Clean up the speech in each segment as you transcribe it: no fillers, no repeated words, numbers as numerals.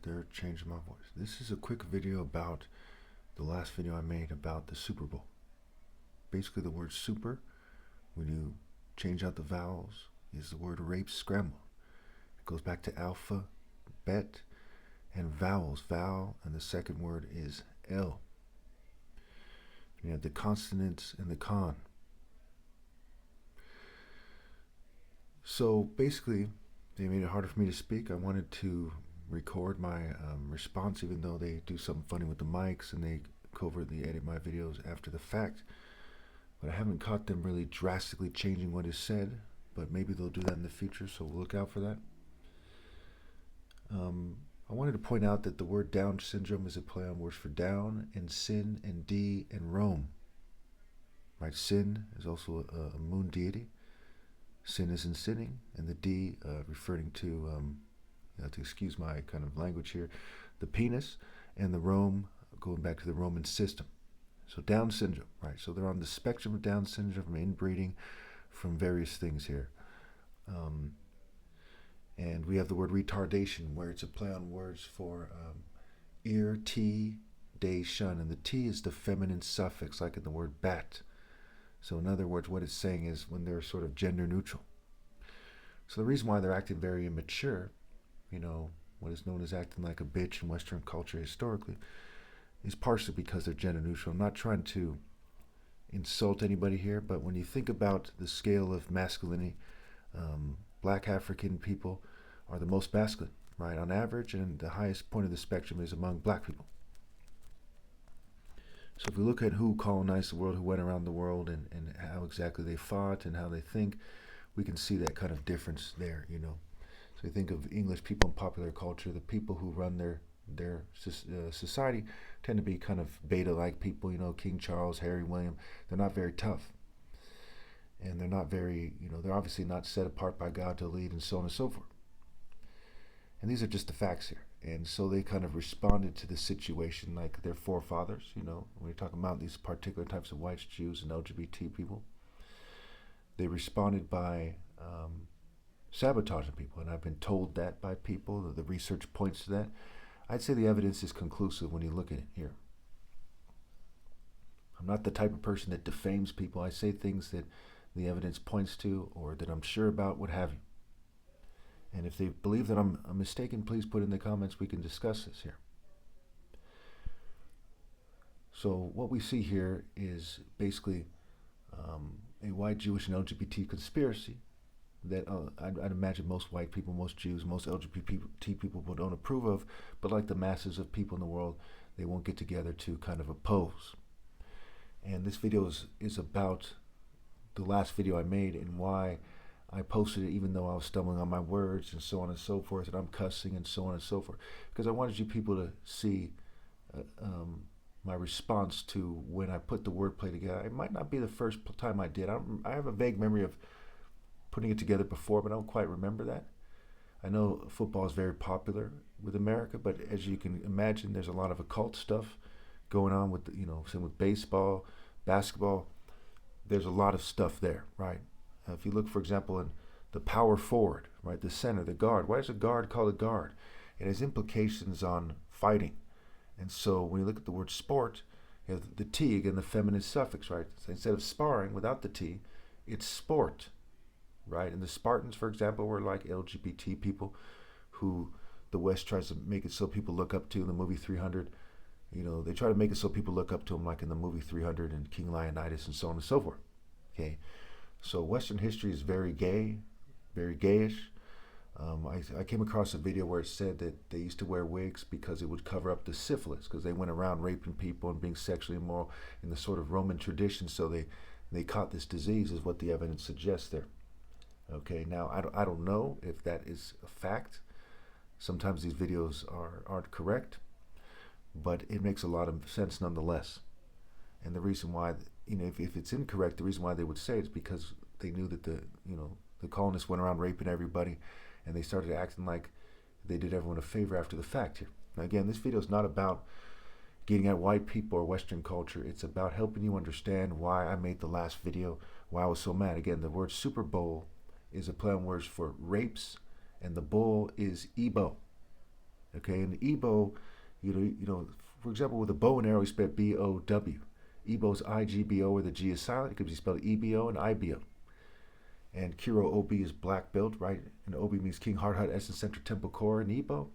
they're changing my voice. This is a quick video about the last video I made about the Super Bowl. Basically, the word super, when you change out the vowels, is the word rape scrambled. It goes back to alpha, bet, and vowels, vowel, and the second word is L. You have the consonants and the con. So basically, they made it harder for me to speak. I wanted to record my response, even though they do something funny with the mics and they covertly edit my videos after the fact. But I haven't caught them really drastically changing what is said, but maybe they'll do that in the future, so we'll look out for that. I wanted to point out that the word Down syndrome is a play on words for down and sin and D and Rome. Right? Sin is also a moon deity. Sin is in sinning, and the D referring to, you have to excuse my kind of language here, the penis, and the Rome going back to the Roman system. So Down syndrome, right? So they're on the spectrum of Down syndrome, from inbreeding, from various things here. And we have the word retardation, where it's a play on words for irritation, and the T is the feminine suffix, like in the word bat. So in other words, what it's saying is when they're sort of gender neutral. So the reason why they're acting very immature, you know, what is known as acting like a bitch in Western culture historically, is partially because they're gender neutral. I'm not trying to insult anybody here, but when you think about the scale of masculinity, black African people are the most masculine, right, on average, and the highest point of the spectrum is among black people. So if we look at who colonized the world, who went around the world, and how exactly they fought and how they think, we can see that kind of difference there, you know. So you think of English people in popular culture, the people who run their society tend to be kind of beta-like people, you know, King Charles, Harry, William. They're not very tough. And they're not very, you know, they're obviously not set apart by God to lead, and so on and so forth. And these are just the facts here. And so they kind of responded to the situation like their forefathers, you know, when you're talking about these particular types of whites, Jews, and LGBT people. They responded by sabotaging people, and I've been told that by people. The research points to that. I'd say the evidence is conclusive when you look at it here. I'm not the type of person that defames people. I say things that the evidence points to, or that I'm sure about, what have you. And if they believe that I'm mistaken, please put in the comments. We can discuss this here. So what we see here is basically a white, Jewish, and LGBT conspiracy that I'd imagine most white people, most Jews, most LGBT people don't approve of, but like the masses of people in the world, they won't get together to kind of oppose. And this video is about the last video I made and why I posted it, even though I was stumbling on my words and so on and so forth, and I'm cussing and so on and so forth, because I wanted you people to see my response to when I put the wordplay together. It might not be the first time I did. I have a vague memory of putting it together before, but I don't quite remember that. I know football is very popular with America, but as you can imagine, there's a lot of occult stuff going on with, you know, same with baseball, basketball. There's a lot of stuff there, right? If you look, for example, in the power forward, right, the center, the guard. Why is a guard called a guard? It has implications on fighting. And so when you look at the word sport, you have the T, again, the feminine suffix, right? So instead of sparring without the T, it's sport, right? And the Spartans, for example, were like LGBT people who the West tries to make it so people look up to in the movie 300. You know, they try to make it so people look up to them, like in the movie 300 and King Leonidas and so on and so forth. Okay, so Western history is very gay, very gayish. I came across a video where it said that they used to wear wigs because it would cover up the syphilis, because they went around raping people and being sexually immoral in the sort of Roman tradition, so they caught this disease, is what the evidence suggests there. Okay, now I don't know if that is a fact. Sometimes these videos aren't correct, but it makes a lot of sense nonetheless. And the reason why, you know, if it's incorrect, the reason why they would say it is because they knew that the colonists went around raping everybody, and they started acting like they did everyone a favor after the fact here. Now again, this video is not about getting at white people or Western culture. It's about helping you understand why I made the last video, why I was so mad. Again, the word Super Bowl is a play on words for rapes, and the bull is Ebo. Okay, and Igbo, for example, with a bow and arrow, we spell B-O-W. Igbo's I-G-B-O, or the G is silent. It could be spelled E-B-O and I-B-O. And Kiro Obi is black belt, right? And Obi means King Heart Hut Essence Center Temple Core in Igbo.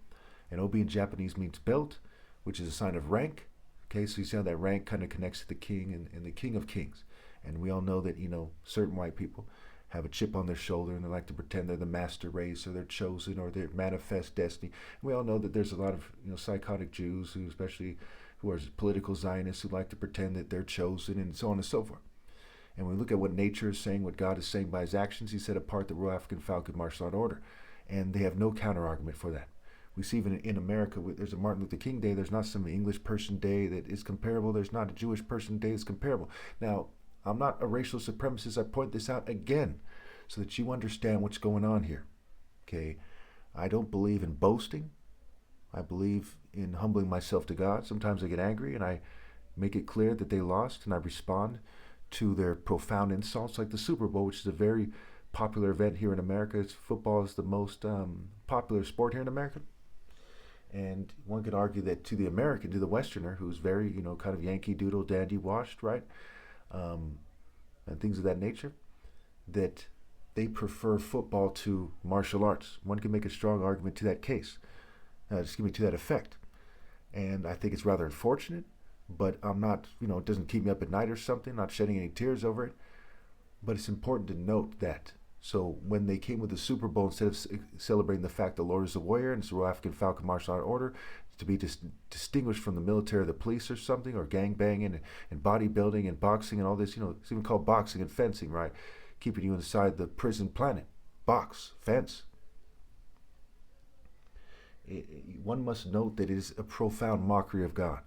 And Obi in Japanese means belt, which is a sign of rank. Okay, so you see how that rank kind of connects to the king and the King of Kings. And we all know that, certain white people have a chip on their shoulder and they like to pretend they're the master race or they're chosen or they manifest destiny. And we all know that there's a lot of, psychotic Jews who, especially who are political Zionists, who like to pretend that they're chosen and so on and so forth. And when we look at what nature is saying, what God is saying by his actions, he set apart the Royal African Falcon Martial Art Order. And they have no counter argument for that. We see even in America, there's a Martin Luther King Day. There's not some English person day that is comparable. There's not a Jewish person day that's comparable. Now, I'm not a racial supremacist. I point this out again so that you understand what's going on here. Okay? I don't believe in boasting. I believe in humbling myself to God. Sometimes I get angry and I make it clear that they lost and I respond to their profound insults, like the Super Bowl, which is a very popular event here in America. Football is the most popular sport here in America. And one could argue that to the American, to the Westerner, who's very, kind of Yankee Doodle dandy washed, right? And things of that nature, that they prefer football to martial arts. One can make a strong argument to that case, to that effect. And I think it's rather unfortunate, but I'm not, it doesn't keep me up at night or something, not shedding any tears over it. But it's important to note that. So when they came with the Super Bowl, instead of celebrating the fact the Lord is a warrior and it's the Royal African Falcon Martial Art Order, to be distinguished from the military or the police or something, or gang banging and bodybuilding and boxing and all this, it's even called boxing and fencing, right? Keeping you inside the prison planet. Box, fence. One must note that it is a profound mockery of God.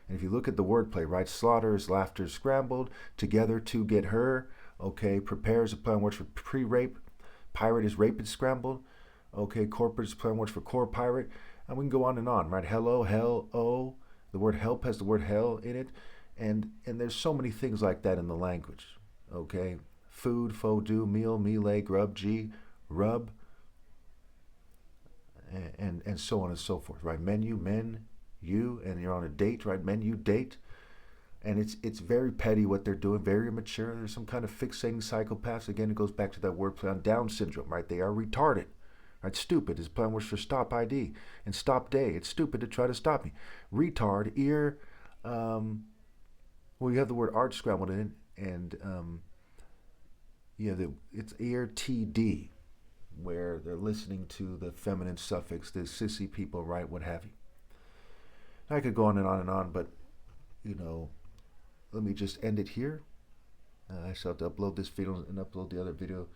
And if you look at the wordplay, right? Slaughter is laughter scrambled, together to get her. Okay, prepare is a play on words for pre-rape. Pirate is rape and scrambled. Okay, corporate is a play on words for core pirate. And we can go on, right? Hello, hell, oh. The word help has the word hell in it. And there's so many things like that in the language. Okay, food, faux do, meal, melee, grub, G, rub, and so on and so forth, right? Menu, men, you, and you're on a date, right? Menu, date. And it's very petty what they're doing, very immature. There's some kind of fixating psychopaths. Again, it goes back to that wordplay on Down syndrome, right? They are retarded, right? Stupid is plan words for stop ID and stop day. It's stupid to try to stop me. Retard, ear, you have the word art scrambled in, and it's ear TD, where they're listening to the feminine suffix, the sissy people, right? What have you. I could go on and on, but let me just end it here. I shall have to upload this video and upload the other video